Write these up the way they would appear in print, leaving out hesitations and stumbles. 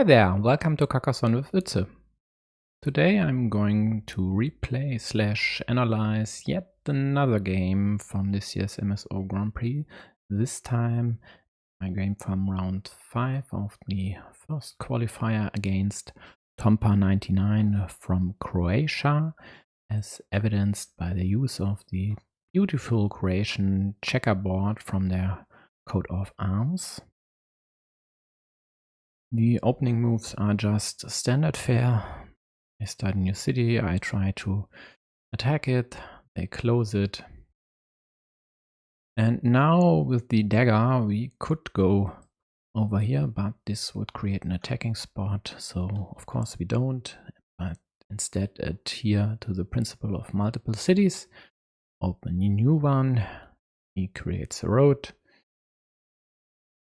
Hi there, welcome to Carcassonne with Yze. Today I'm going to replay / analyze yet another game from this year's MSO Grand Prix. This time my game from round 5 of the first qualifier against Tompa99 from Croatia, as evidenced by the use of the beautiful Croatian checkerboard from their coat of arms. The opening moves are just standard fare. I start a new city, I try to attack it, they close it. And now with the dagger we could go over here, but this would create an attacking spot, so of course we don't, but instead adhere to the principle of multiple cities. Open a new one, he creates a road.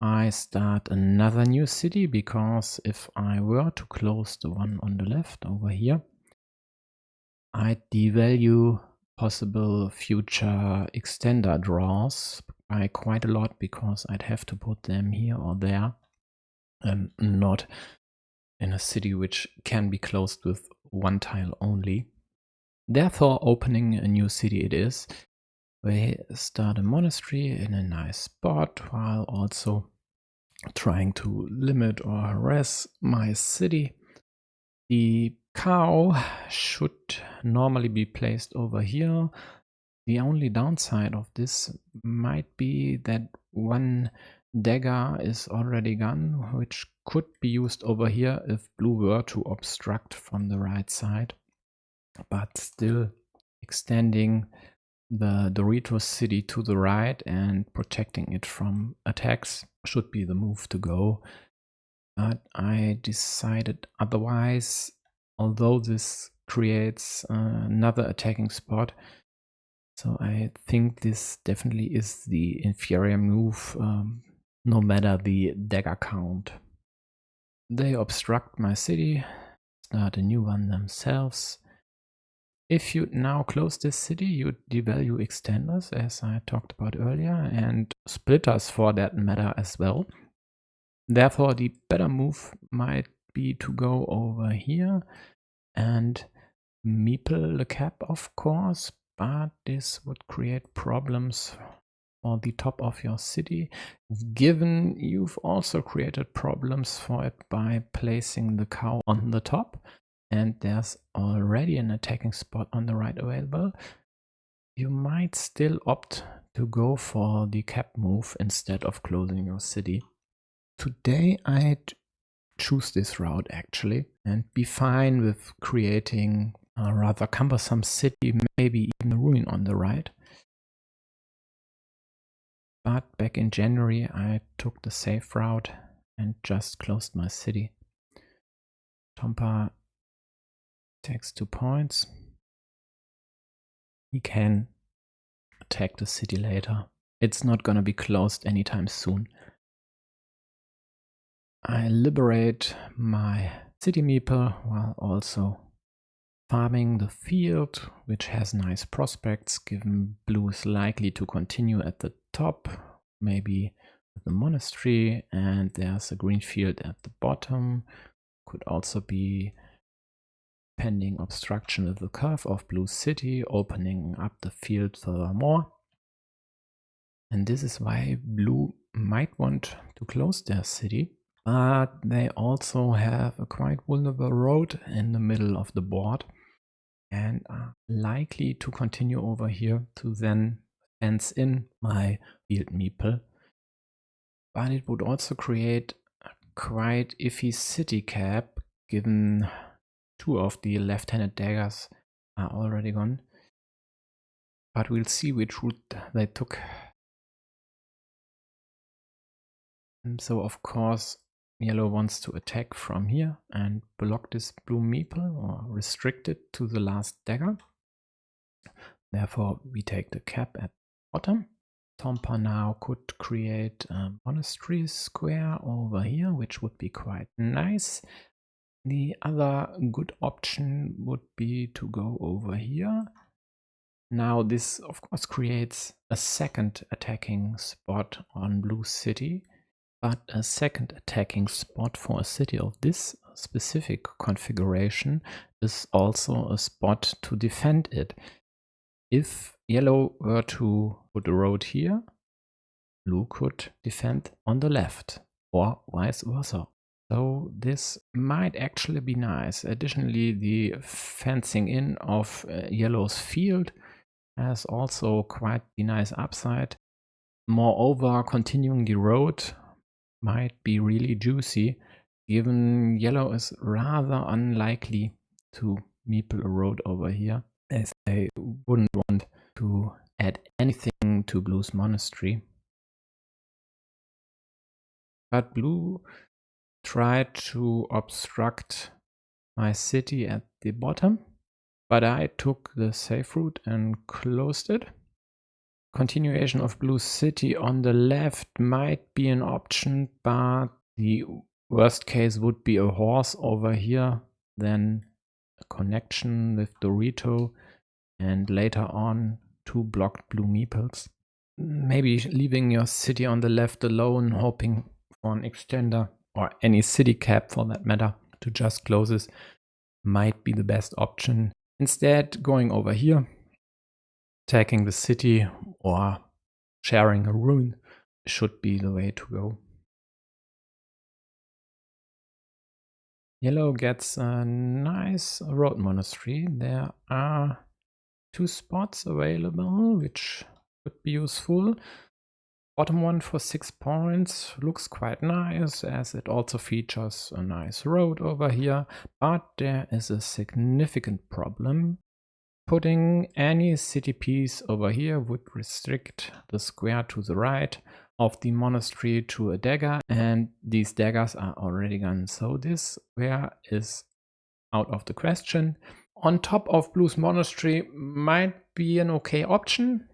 I start another new city, because if I were to close the one on the left over here, I'd devalue possible future extender draws by quite a lot, because I'd have to put them here or there and not in a city which can be closed with one tile only. Therefore, opening a new city it is. We start a monastery in a nice spot, while also trying to limit or harass my city. The cow should normally be placed over here. The only downside of this might be that one dagger is already gone, which could be used over here if blue were to obstruct from the right side, but still extending the Doritos city to the right and protecting it from attacks should be the move to go. But I decided otherwise, although this creates another attacking spot. So I think this definitely is the inferior move, no matter the dagger count. They obstruct my city, start a new one themselves. If you now close this city, you devalue extenders, as I talked about earlier, and splitters for that matter as well. Therefore, the better move might be to go over here and meeple the cap, of course, but this would create problems for the top of your city, given you've also created problems for it by placing the cow on the top, and there's already an attacking spot on the right available. You might still opt to go for the cap move instead of closing your city. Today I'd choose this route actually and be fine with creating a rather cumbersome city, maybe even a ruin on the right. But back in January I took the safe route and just closed my city. Tompa takes 2 points. He can attack the city later. It's not gonna be closed anytime soon. I liberate my city meeple while also farming the field, which has nice prospects, given blue is likely to continue at the top, maybe with the monastery, and there's a green field at the bottom. Could also be pending obstruction with the curve of blue city, opening up the field furthermore. And this is why blue might want to close their city, but they also have a quite vulnerable road in the middle of the board and are likely to continue over here to then fence in my field meeple. But it would also create a quite iffy city cap, given 2 of the left-handed daggers are already gone. But we'll see which route they took. And so of course yellow wants to attack from here and block this blue meeple or restrict it to the last dagger. Therefore we take the cap at the bottom. Tompa now could create a monastery square over here, which would be quite nice. The other good option would be to go over here. Now this of course creates a second attacking spot on blue city, but a second attacking spot for a city of this specific configuration is also a spot to defend it. If yellow were to put a road here, blue could defend on the left, or vice versa. So this might actually be nice. Additionally, the fencing in of yellow's field has also quite the nice upside. Moreover, continuing the road might be really juicy, given yellow is rather unlikely to meeple a road over here, as they wouldn't want to add anything to blue's monastery. But blue tried to obstruct my city at the bottom, but I took the safe route and closed it. Continuation of blue's city on the left might be an option, but the worst case would be a horse over here, then a connection with Dorito, and later on 2 blocked blue meeples. Maybe leaving your city on the left alone, hoping for an extender or any city cap for that matter to just close this might be the best option. Instead, going over here, attacking the city or sharing a ruin should be the way to go. Yellow gets a nice road monastery. There are 2 spots available, which could be useful. Bottom one for 6 points looks quite nice, as it also features a nice road over here, but there is a significant problem. Putting any city piece over here would restrict the square to the right of the monastery to a dagger, and these daggers are already gone, so this square is out of the question. On top of blue's monastery might be an okay option,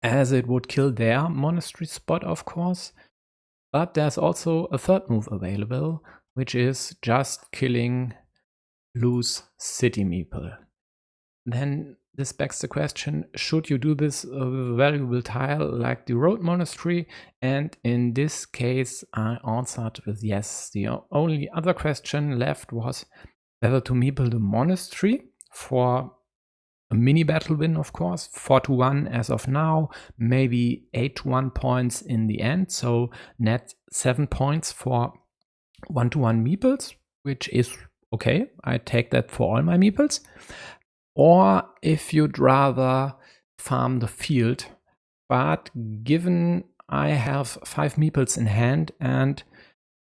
as it would kill their monastery spot, of course. But there's also a third move available, which is just killing blue's city meeple. Then this begs the question, should you do this with a valuable tile like the road monastery? And in this case, I answered with yes. The only other question left was whether to meeple the monastery for a mini battle win, of course, 4-1 as of now, maybe 8-1 points in the end. So net 7 points for 1-1 meeples, which is okay. I take that for all my meeples. Or if you'd rather farm the field, but given I have 5 meeples in hand and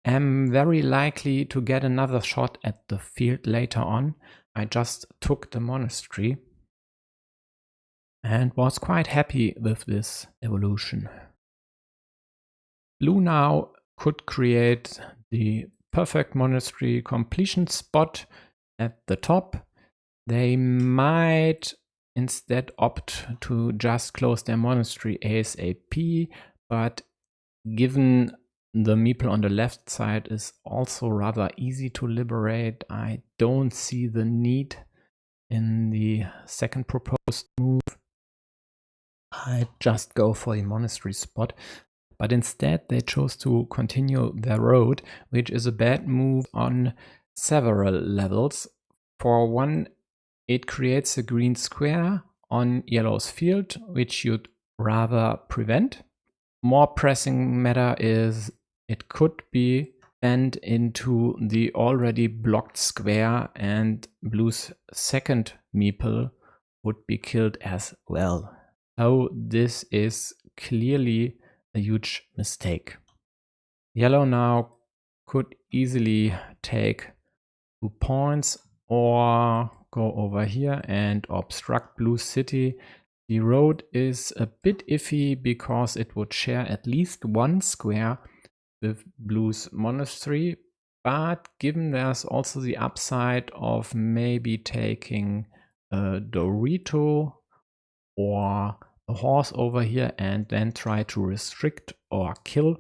am very likely to get another shot at the field later on, I just took the monastery and was quite happy with this evolution. Blue now could create the perfect monastery completion spot at the top. They might instead opt to just close their monastery ASAP, but given the meeple on the left side is also rather easy to liberate, I don't see the need in the second proposed move. I just go for the monastery spot, but instead they chose to continue their road, which is a bad move on several levels. For one, it creates a green square on yellow's field, which you'd rather prevent. More pressing matter is it could be bent into the already blocked square, and blue's second meeple would be killed as well. So this is clearly a huge mistake. Yellow now could easily take 2 points or go over here and obstruct blue's city. The road is a bit iffy because it would share at least 1 square with blue's monastery, but given there's also the upside of maybe taking a Dorito or a horse over here and then try to restrict or kill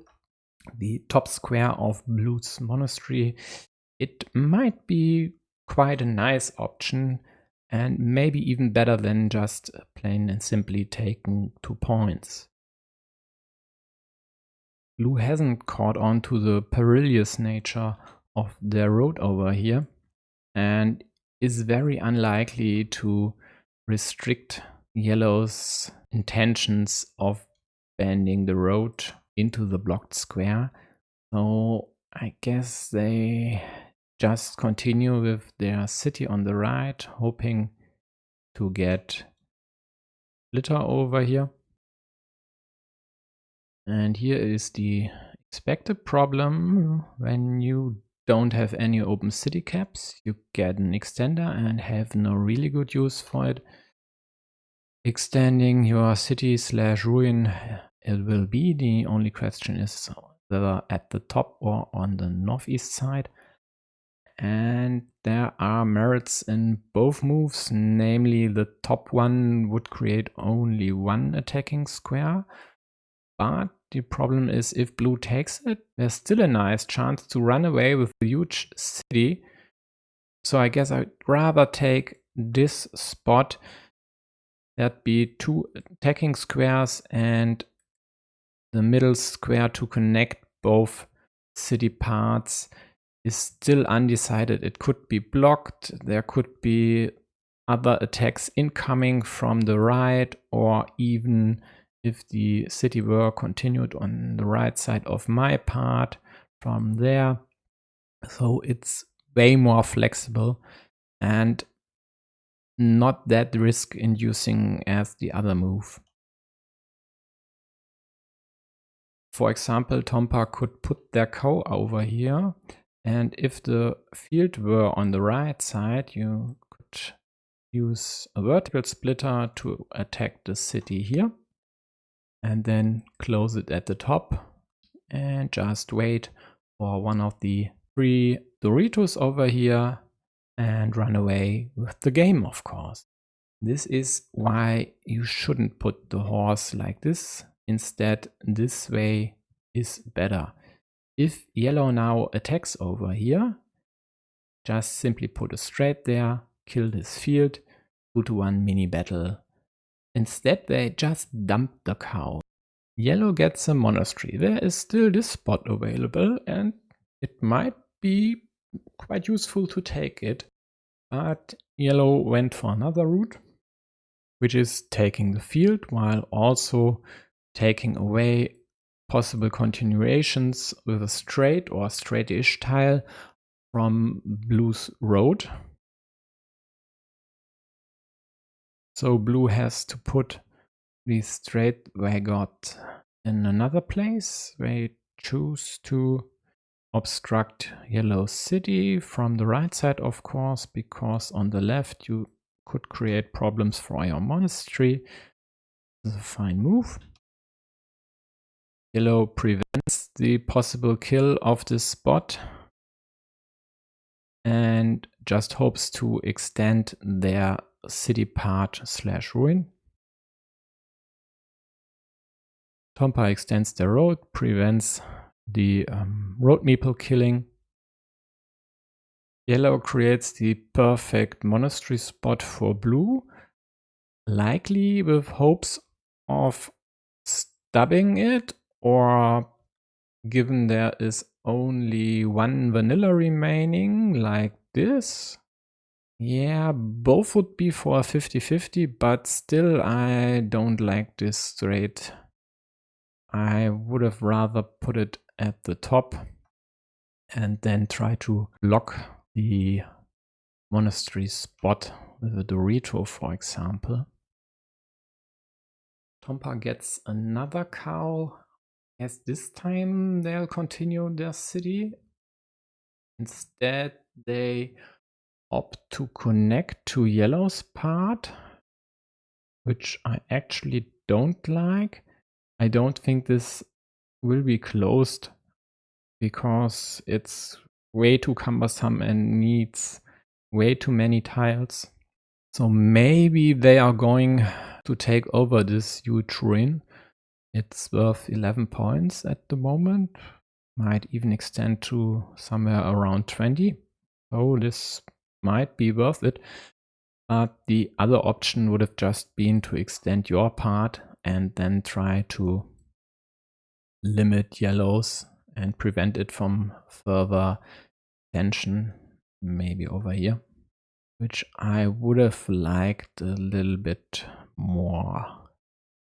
the top square of blue's monastery, it might be quite a nice option and maybe even better than just plain and simply taking 2 points. blue hasn't caught on to the perilous nature of their road over here and is very unlikely to restrict yellow's intentions of bending the road into the blocked square. So I guess they just continue with their city on the right, hoping to get glitter over here. And here is the expected problem. When you don't have any open city caps, you get an extender and have no really good use for it. Extending your city / ruin, it will be. The only question is whether at the top or on the northeast side. And there are merits in both moves, namely the top one would create only one attacking square. But the problem is if blue takes it, there's still a nice chance to run away with a huge city. So I guess I'd rather take this spot. That'd be 2 attacking squares and the middle square to connect both city parts is still undecided. It could be blocked. There could be other attacks incoming from the right, or even if the city were continued on the right side of my part from there. So it's way more flexible and not that risk inducing as the other move. For example, Tompa could put their cow over here, and if the field were on the right side, you could use a vertical splitter to attack the city here and then close it at the top and just wait for one of the 3 Doritos over here and run away with the game, of course. This is why you shouldn't put the horse like this. Instead, this way is better. If yellow now attacks over here, just simply put a straight there, kill this field, 2-to-1 mini battle. Instead, they just dump the cow. Yellow gets a monastery. There is still this spot available and it might be quite useful to take it. But yellow went for another route, which is taking the field while also taking away possible continuations with a straight or straight-ish tile from blue's road. So blue has to put the straight wagot in another place. They choose to obstruct yellow city from the right side, of course, because on the left you could create problems for your monastery. This is a fine move. Yellow prevents the possible kill of this spot and just hopes to extend their city part / ruin. Tompa extends their road, prevents the road meeple killing. Yellow creates the perfect monastery spot for blue, likely with hopes of stubbing it, or given there is only 1 vanilla remaining, like this. Yeah, both would be for a 50-50, but still I don't like this straight. I would have rather put it at the top and then try to block the monastery spot with a Dorito, for example. Tompa gets another cow. Yes, this time they'll continue their city. Instead, they opt to connect to yellow's part, which I actually don't like. I don't think this will be closed because it's way too cumbersome and needs way too many tiles. So maybe they are going to take over this huge ruin. It's worth 11 points at the moment. Might even extend to somewhere around 20. So this might be worth it. But the other option would have just been to extend your part and then try to limit yellows and prevent it from further tension, maybe over here, which I would have liked a little bit more.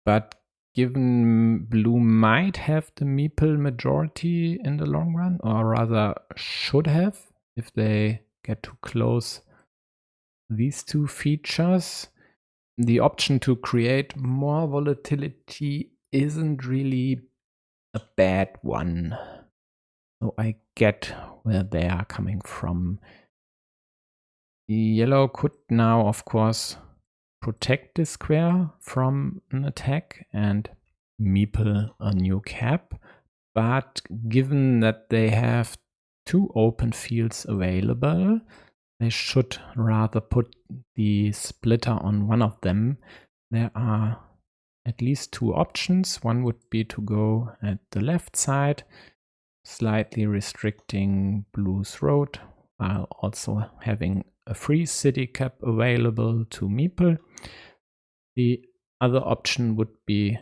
But given blue might have the meeple majority in the long run, or rather should have, if they get too close these two features, the option to create more volatility isn't really a bad one. So I get where they are coming from. Yellow could now, of course, protect this square from an attack and meeple a new cap. But given that they have two open fields available, they should rather put the splitter on one of them. There are at least two options. One would be to go at the left side, slightly restricting blue's road, while also having a free city cap available to meeple. The other option would be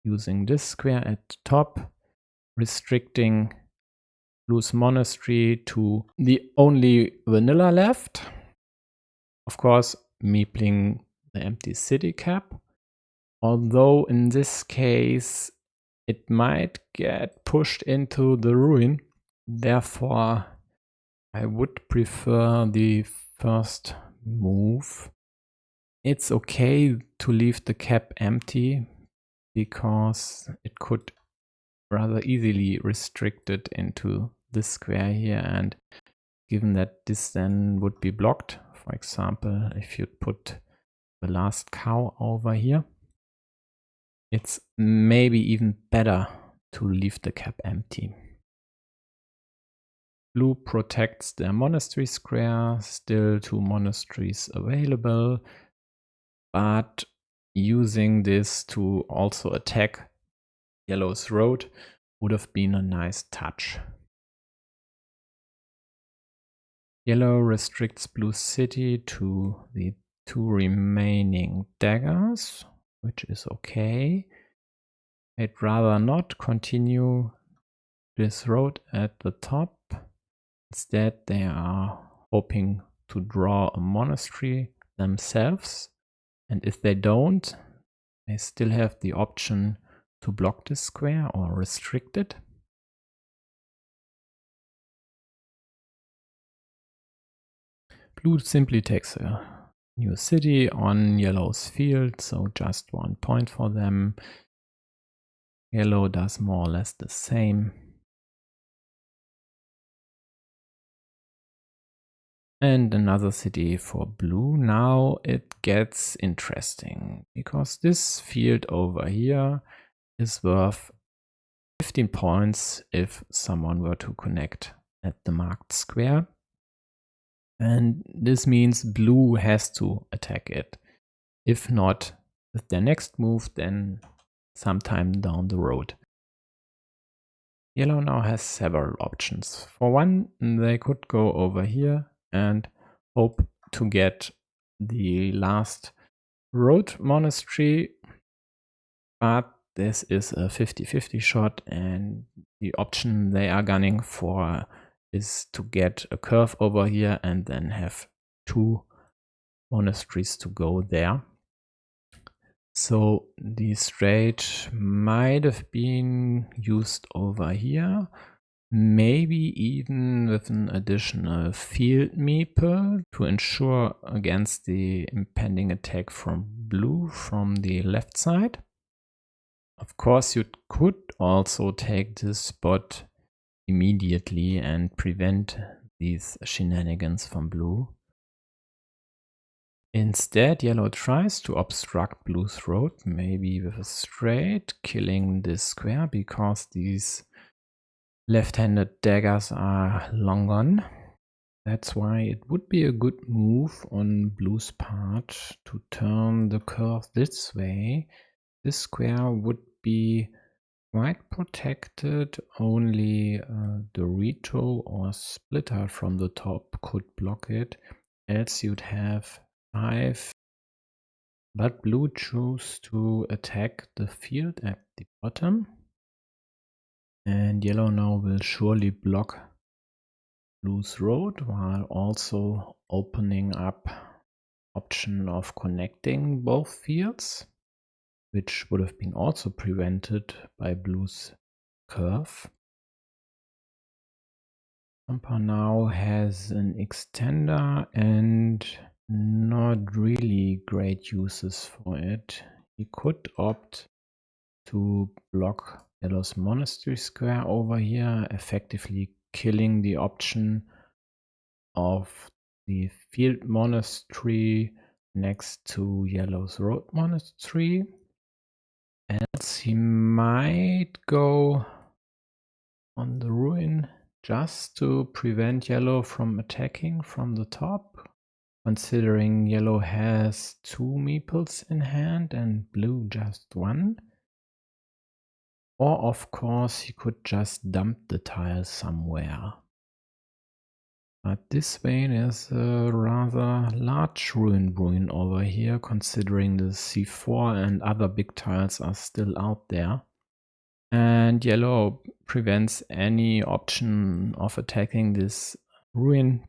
using this square at the top, restricting blue's monastery to the only vanilla left. Of course, meepling the empty city cap. Although in this case, it might get pushed into the ruin. Therefore, I would prefer the first move. It's okay to leave the cap empty because it could rather easily restrict it into this square here, and given that this then would be blocked, for example, if you put the last cow over here, it's maybe even better to leave the cap empty. Blue protects their monastery square, still two monasteries available, but using this to also attack yellow's road would have been a nice touch. Yellow restricts blue city to the two remaining daggers, which is okay. I'd rather not continue this road at the top. Instead, they are hoping to draw a monastery themselves. And if they don't, they still have the option to block this square or restrict it. Blue simply takes a new city on yellow's field, so just 1 point for them. Yellow does more or less the same. And another city for blue. Now it gets interesting because this field over here is worth 15 points if someone were to connect at the marked square. And this means blue has to attack it. If not with their next move, then sometime down the road. Yellow now has several options. For one, they could go over here and hope to get the last road monastery, but this is a 50-50 shot, and the option they are gunning for is to get a curve over here and then have two monasteries to go there. So the straight might have been used over here, maybe even with an additional field meeple to ensure against the impending attack from blue from the left side. Of course, you could also take this spot immediately and prevent these shenanigans from blue. Instead, yellow tries to obstruct blue's road, maybe with a straight, killing this square because these left-handed daggers are long gone. That's why it would be a good move on blue's part to turn the curve this way. This square would be quite protected, only Dorito or Splitter from the top could block it, else you'd have 5. But blue chose to attack the field at the bottom. And yellow now will surely block blue's road while also opening up option of connecting both fields, which would have been also prevented by blue's curve. Tompa now has an extender and not really great uses for it. He could opt to block yellow's monastery square over here, effectively killing the option of the field monastery next to yellow's road monastery. Else he might go on the ruin just to prevent yellow from attacking from the top, considering yellow has 2 meeples in hand and blue just 1. Or of course he could just dump the tile somewhere. But this way there's a rather large ruin over here, considering the c4 and other big tiles are still out there. And yellow prevents any option of attacking this ruin.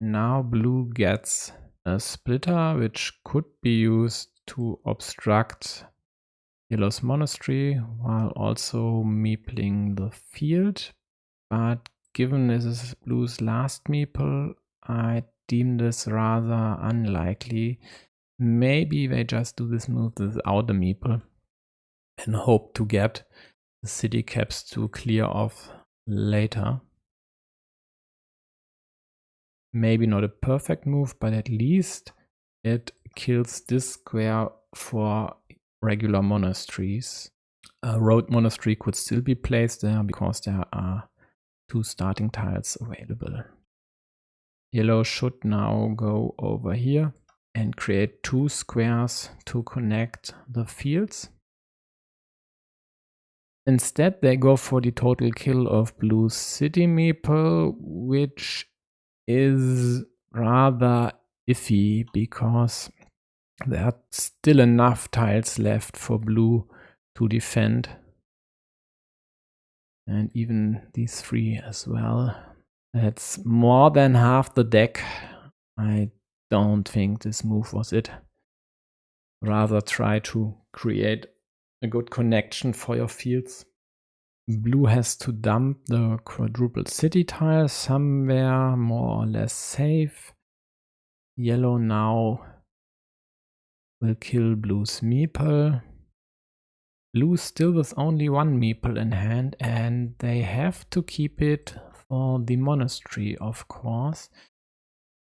Now blue gets a splitter, which could be used to obstruct yellow's monastery while also meepling the field. But given this is blue's last meeple, I deem this rather unlikely. Maybe they just do this move without a meeple and hope to get the city caps to clear off later. Maybe not a perfect move, but at least it kills this square for regular monasteries. A road monastery could still be placed there because there are 2 starting tiles available. Yellow should now go over here and create 2 squares to connect the fields. Instead, they go for the total kill of blue's city meeple, which is rather iffy because there are still enough tiles left for blue to defend. And even these 3 as well. That's more than half the deck. I don't think this move was it. Rather try to create a good connection for your fields. Blue has to dump the quadruple city tile somewhere more or less safe. Yellow now will kill blue's meeple. Blue still with only 1 meeple in hand, and they have to keep it for the monastery, of course.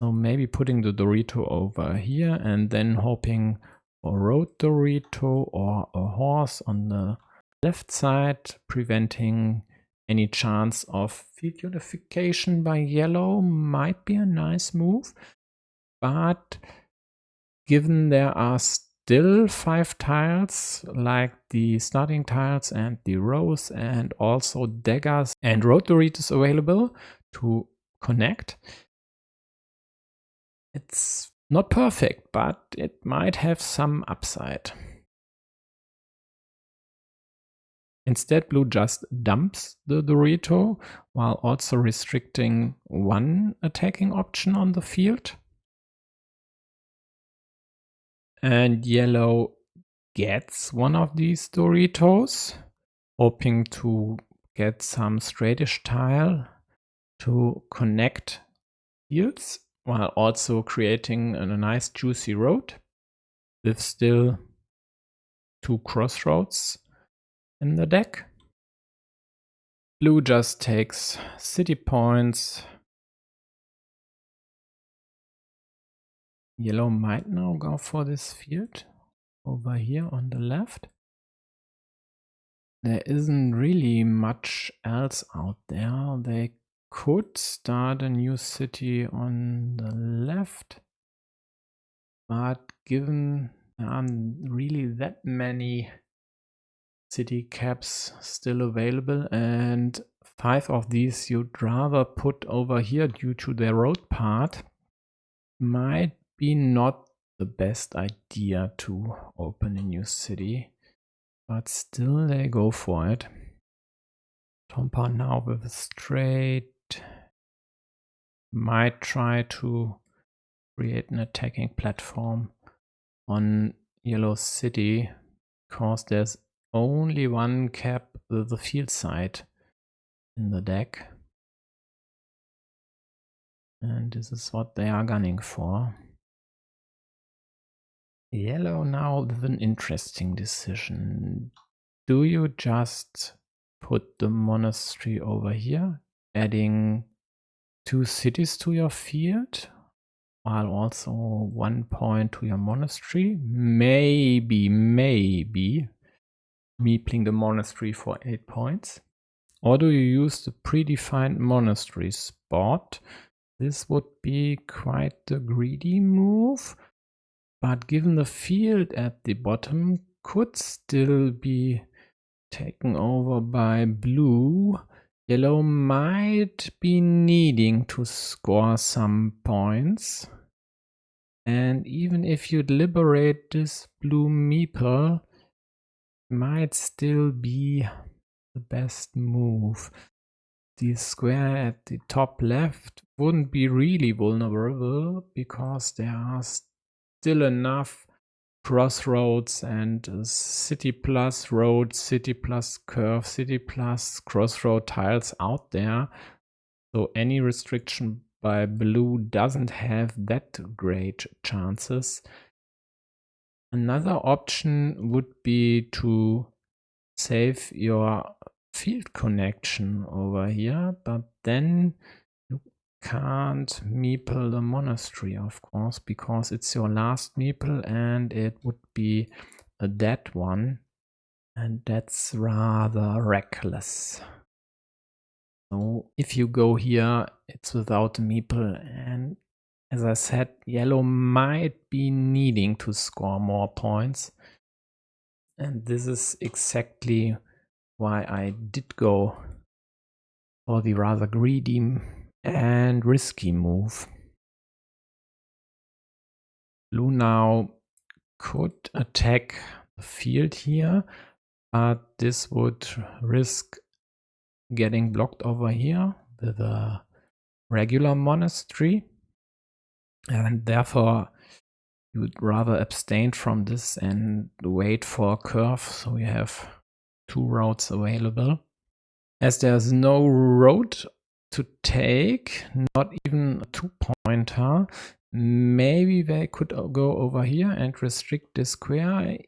So maybe putting the Dorito over here and then hoping for road Dorito or a horse on the left side, preventing any chance of field unification by yellow might be a nice move. But given there are still 5 tiles, like the starting tiles and the rows, and also daggers and road Doritos available to connect, it's not perfect, but it might have some upside. Instead, blue just dumps the Dorito while also restricting 1 attacking option on the field. And yellow gets one of these Doritos, hoping to get some straightish tile to connect fields, while also creating a nice juicy road with still 2 crossroads in the deck. Blue just takes city points. Yellow might now go for this field over here on the left. There isn't really much else out there. They could start a new city on the left, but given there aren't really that many city caps still available, and 5 of these you'd rather put over here due to their road part, might be not the best idea to open a new city, but still they go for it. Tompa now with a straight might try to create an attacking platform on yellow city, because there's only one cap with the field side in the deck. And this is what they are gunning for. Yellow now with an interesting decision. Do you just put the monastery over here, adding 2 cities to your field, while also 1 point to your monastery? Maybe meepling the monastery for 8 points. Or do you use the predefined monastery spot? This would be quite the greedy move, but given the field at the bottom could still be taken over by blue, yellow might be needing to score some points. And even if you liberate this blue meeple, might still be the best move. The square at the top left wouldn't be really vulnerable, because there are still enough crossroads and city plus road, city plus curve, city plus crossroad tiles out there. So any restriction by blue doesn't have that great chances. Another option would be to save your field connection over here, but then you can't meeple the monastery, of course, because it's your last meeple and it would be a dead one, and that's rather reckless. So if you go here, it's without a meeple, and as I said, yellow might be needing to score more points, and this is exactly why I did go for the rather greedy and risky move. Blue now could attack the field here, but this would risk getting blocked over here with a regular monastery, and therefore you would rather abstain from this and wait for a curve, so you have 2 roads available. As there's no road to take, not even a 2-pointer, maybe they could go over here and restrict this square.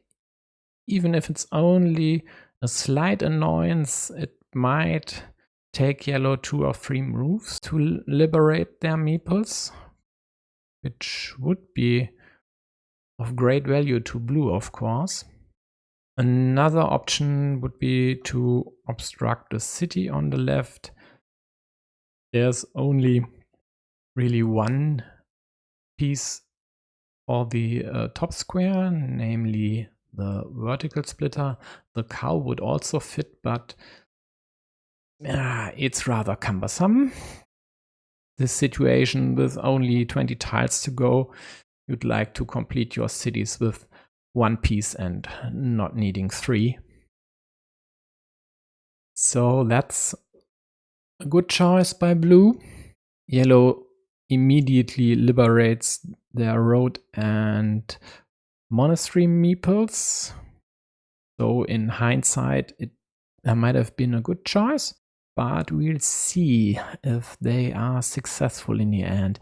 Even if it's only a slight annoyance, it might take yellow 2 or 3 moves to liberate their meeples, which would be of great value to blue, of course. Another option would be to obstruct the city on the left. There's only really one piece for the top square, namely the vertical splitter. The cow would also fit, but it's rather cumbersome. This situation with only 20 tiles to go, you'd like to complete your cities with 1 piece and not needing 3. So that's a good choice by blue. Yellow immediately liberates their road and monastery meeples. So in hindsight, it might have been a good choice, but we'll see if they are successful in the end.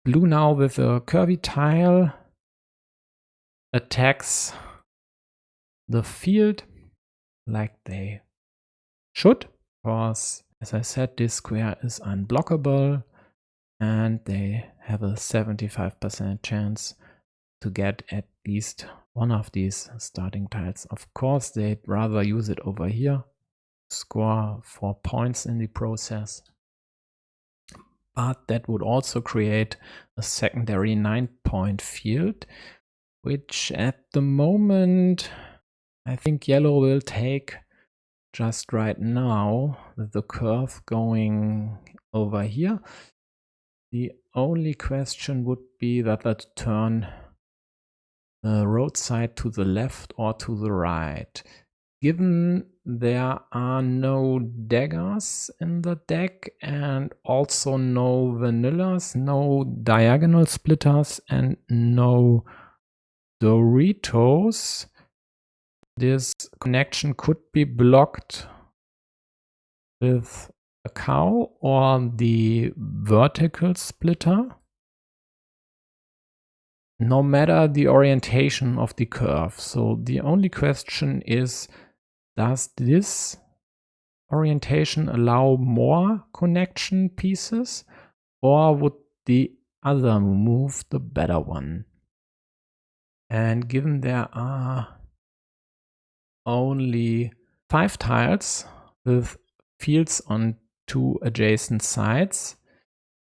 Blue now with a curvy tile attacks the field like they should, because as I said, this square is unblockable and they have a 75% chance to get at least one of these starting tiles. Of course, they'd rather use it over here, score 4 points in the process, but that would also create a secondary 9-point field, which at the moment I think yellow will take just right now, with the curve going over here. The only question would be whether to turn the roadside to the left or to the right. given there are no daggers in the deck and also no vanillas, no diagonal splitters, and no Doritos, this connection could be blocked with a cow or the vertical splitter, no matter the orientation of the curve. So the only question is, does this orientation allow more connection pieces, or would the other move the better one? And given there are only 5 tiles with fields on 2 adjacent sides,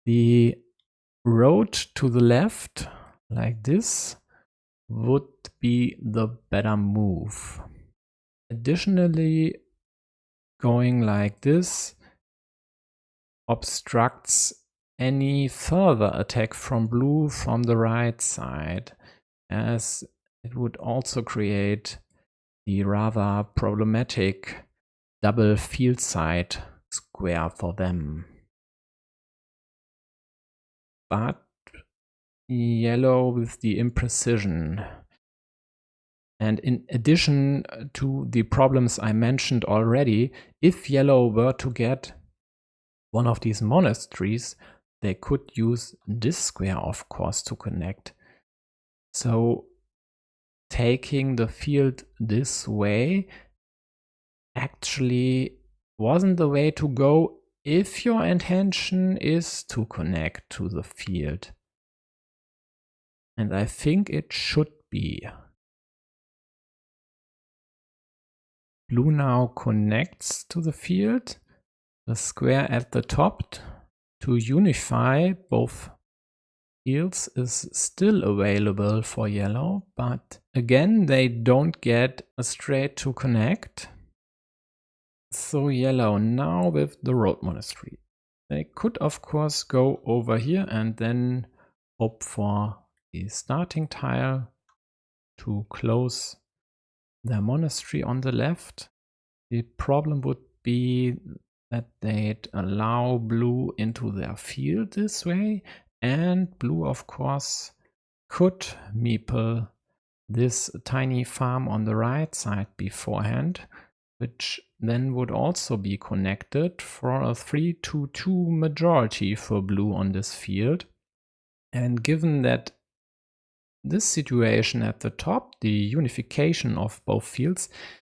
the road to the left, like this, would be the better move. Additionally, going like this obstructs any further attack from blue from the right side, as it would also create the rather problematic double field side square for them. But yellow with the imprecision. And in addition to the problems I mentioned already, if yellow were to get one of these monasteries, they could use this square, of course, to connect. So taking the field this way actually wasn't the way to go if your intention is to connect to the field. And I think it should be. Blue now connects to the field. The square at the top to unify both fields is still available for yellow, but again they don't get a straight to connect. So yellow now with the road monastery. They could of course go over here and then hope for the starting tile to close their monastery on the left. The problem would be that they'd allow blue into their field this way, and blue of course could meeple this tiny farm on the right side beforehand, which then would also be connected for a 3-2 majority for blue on this field. And given that this situation at the top, the unification of both fields,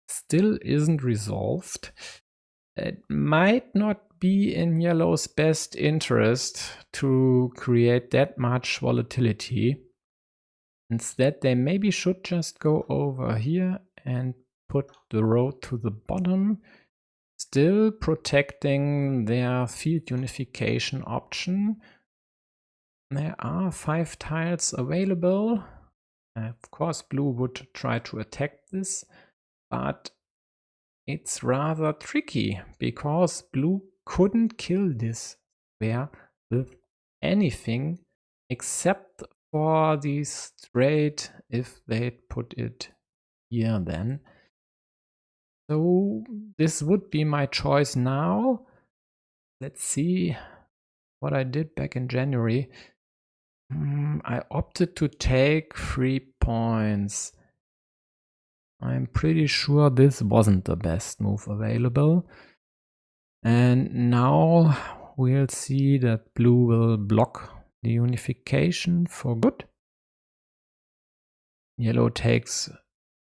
still isn't resolved, it might not be in yellow's best interest to create that much volatility. Instead, they maybe should just go over here and put the road to the bottom, still protecting their field unification option. There are 5 tiles available. Of course, blue would try to attack this, but it's rather tricky because blue couldn't kill this square with anything except for the straight if they'd put it here then. So this would be my choice now. Let's see what I did back in January. I opted to take 3 points. I'm pretty sure this wasn't the best move available. And now we'll see that blue will block the unification for good. Yellow takes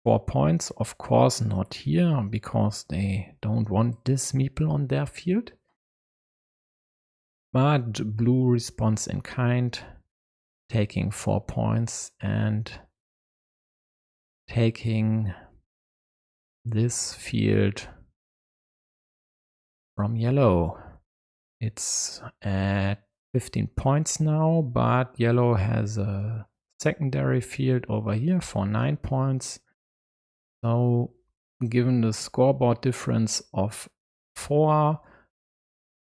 4 points, of course not here, because they don't want this meeple on their field. But blue responds in kind, taking 4 points and taking this field from yellow. It's at 15 points now, but yellow has a secondary field over here for 9 points. So given the scoreboard difference of 4,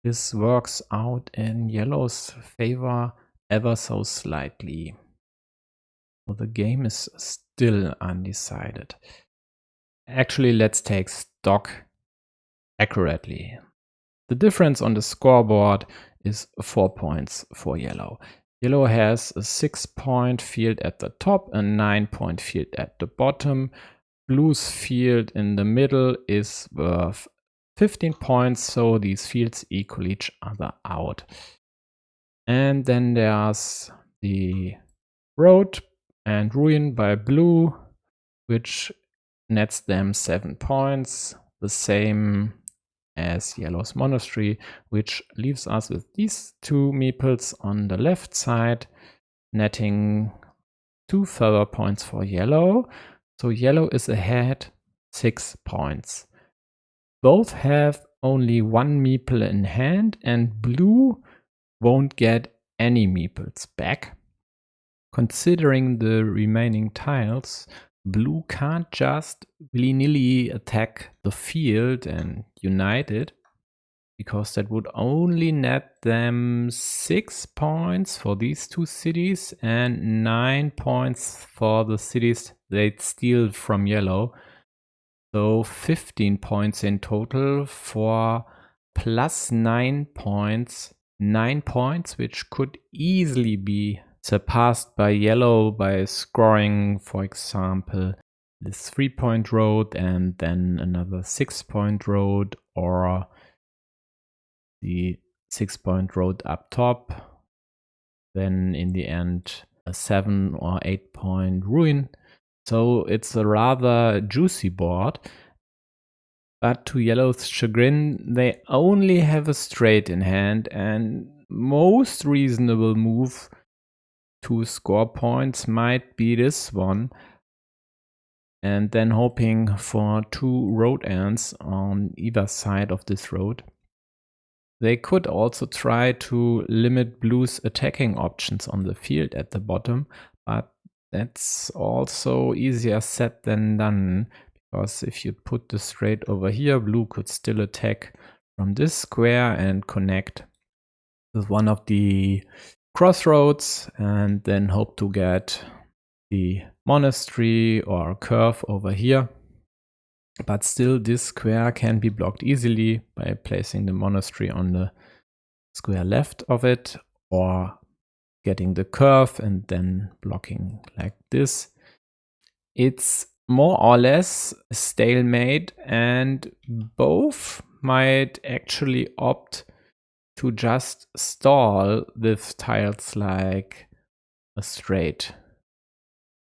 this works out in yellow's favor ever so slightly. So the game is still undecided. Actually, let's take stock accurately. The difference on the scoreboard is 4 points for yellow. Yellow has a 6-point field at the top, a 9-point field at the bottom. Blue's field in the middle is worth 15 points, so these fields equal each other out. And then there's the road and ruin by blue, which nets them 7 points, the same as yellow's monastery, which leaves us with these two meeples on the left side, netting 2 further points for yellow. So yellow is ahead 6 points. Both have only 1 meeple in hand, and blue won't get any meeples back. Considering the remaining tiles, blue can't just willy-nilly attack the field and unite it, because that would only net them 6 points for these two cities and 9 points for the cities they'd steal from yellow. So 15 points in total for plus 9 points. 9 points, which could easily be surpassed by yellow by scoring, for example, this 3-point road and then another 6-point road, or the 6-point road up top, then in the end a 7 or 8-point ruin. So it's a rather juicy board, but to yellow's chagrin, they only have a straight in hand, and most reasonable move to score points might be this one, and then hoping for 2 road ends on either side of this road. They could also try to limit blue's attacking options on the field at the bottom, but that's also easier said than done, because if you put the straight over here, blue could still attack from this square and connect with one of the crossroads and then hope to get the monastery or curve over here. But still, this square can be blocked easily by placing the monastery on the square left of it, or getting the curve and then blocking like this. It's more or less a stalemate, and both might actually opt to just stall with tiles like a straight.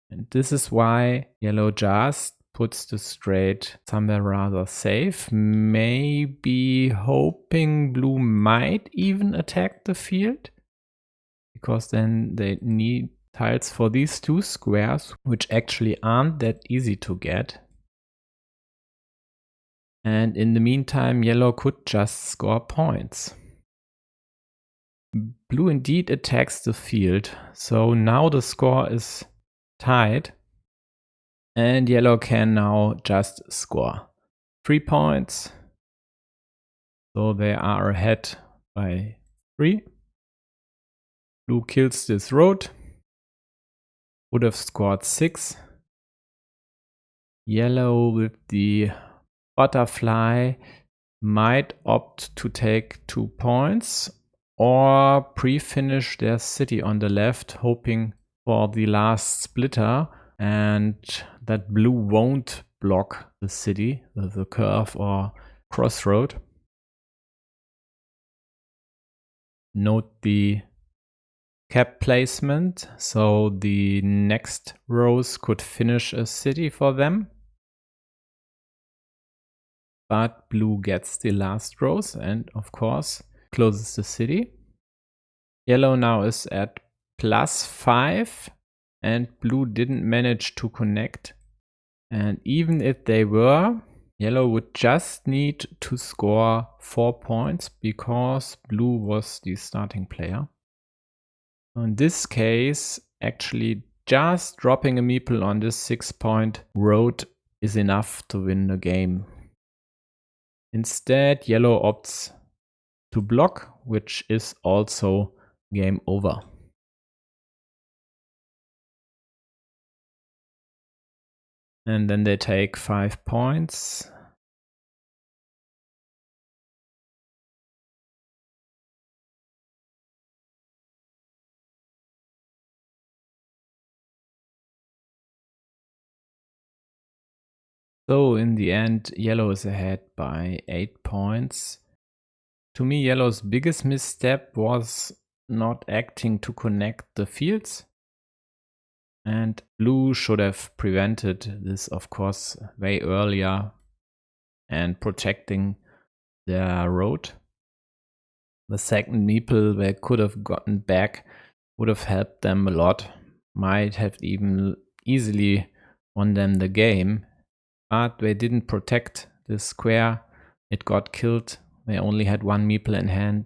And this is why yellow just puts the straight somewhere rather safe, maybe hoping blue might even attack the field, because then they need tiles for these two squares, which actually aren't that easy to get. And in the meantime, yellow could just score points. Blue indeed attacks the field, so now the score is tied. And yellow can now just score 3 points. So they are ahead by 3. Blue kills this road. Would have scored 6. Yellow with the butterfly might opt to take 2 points or pre-finish their city on the left, hoping for the last splitter, and that blue won't block the city with a curve or crossroad. Note the cap placement, so the next rows could finish a city for them. But blue gets the last rows and of course closes the city. Yellow now is at +5 and blue didn't manage to connect. And even if they were, yellow would just need to score 4 points because blue was the starting player. In this case, actually just dropping a meeple on this 6-point road is enough to win the game. Instead, yellow opts to block, which is also game over. And then they take 5 points. So in the end, yellow is ahead by 8 points. To me, yellow's biggest misstep was not acting to connect the fields. And blue should have prevented this, of course, way earlier and protecting their road. The second meeple they could have gotten back would have helped them a lot. Might have even easily won them the game. But they didn't protect the square. It got killed. They only had one meeple in hand.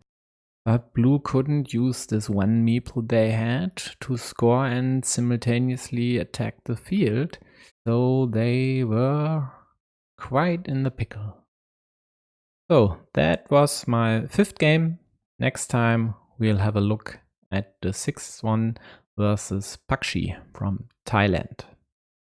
But blue couldn't use this one meeple they had to score and simultaneously attack the field. So they were quite in the pickle. So that was my 5th game. Next time we'll have a look at the 6th one versus Pakshi from Thailand.